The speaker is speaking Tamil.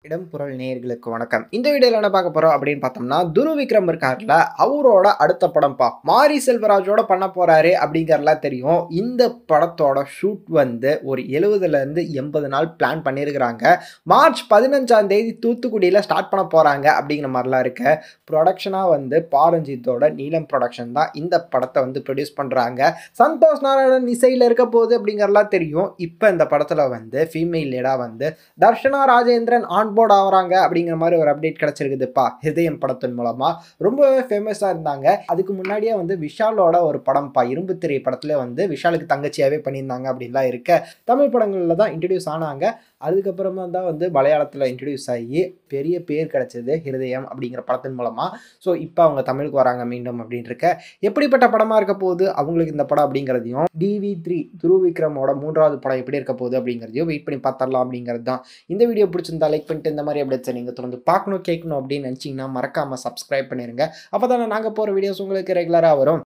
இடம்பொருள் நேயர்களுக்கு வணக்கம். இந்த வீடியோல என்ன பார்க்க போறோம் அப்படின்னு பார்த்தோம்னா, துருவ் விக்ரம் இருக்கார்ல, அவரோட அடுத்த படம்ப்பா. மாரி செல்வராஜோட பண்ண போறாரு அப்படிங்கிறதுலாம் தெரியும். இந்த படத்தோட ஷூட் வந்து ஒரு 70லேருந்து 80 நாள் பிளான் பண்ணியிருக்கிறாங்க. மார்ச் 15ஆம் தேதி தூத்துக்குடியில ஸ்டார்ட் பண்ண போறாங்க அப்படிங்கிற மாரிலாம் இருக்கு. புரொடக்ஷனா வந்து பாரஞ்சித்தோட நீலம் புரொடக்ஷன் தான் இந்த படத்த வந்து ப்ரொடியூஸ் பண்றாங்க. சந்தோஷ் நாராயணன் இசையில இருக்க போகுது அப்படிங்கிறதுலாம் தெரியும். இப்ப இந்த படத்துல வந்து ஃபீமேல் லீடா வந்து தர்ஷனா ராஜேந்திரன் ஆன்போர்ட் ஆகுறாங்க அப்படிங்கிற மாதிரி ஒரு அப்டேட் கிடைச்சிருக்குதுப்பா. ஹிருதயம் படத்தின் மூலமா ரொம்பவே ஃபேமஸா இருந்தாங்க. அதுக்கு முன்னாடியே வந்து விஷாலோட ஒரு படம்ப்பா, இரும்பு திரை படத்துல வந்து விஷாலுக்கு தங்கச்சியாவே பண்ணியிருந்தாங்க அப்படின்லாம் இருக்க. தமிழ் படங்கள்ல தான் இன்ட்ரடியூஸ் ஆனாங்க. அதுக்கப்புறமா தான் வந்து மலையாளத்தில் இன்ட்ரடியூஸ் ஆகி பெரிய பேர் கிடைச்சது ஹிருதயம் அப்படிங்கிற படத்தின் மூலமா. ஸோ இப்போ அவங்க தமிழுக்கு வராங்க மீண்டும் அப்படின்னு இருக்க. எப்படிப்பட்ட படமாக இருக்க போகுது அவங்களுக்கு இந்த படம் அப்படிங்கிறதையும், DV3 துருவ் விக்ரமோட 3வது படம் எப்படி இருக்க போகுது அப்படிங்கிறதையும் வெயிட் பண்ணி பார்த்தரலாம் அப்படிங்கிறது தான். இந்த வீடியோ பிடிச்சிருந்தா லைக் பண்ணிட்டு இந்த மாதிரி அப்டேட்ஸை நீங்கள் தொடர்ந்து பார்க்கணும் கேட்கணும் அப்படின்னு நினச்சிங்கன்னா மறக்காமல் சப்ஸ்கிரைப் பண்ணிடுங்க. அப்போ தானே நாங்கள் போகிற வீடியோஸ் உங்களுக்கு ரெகுலராக வரும்.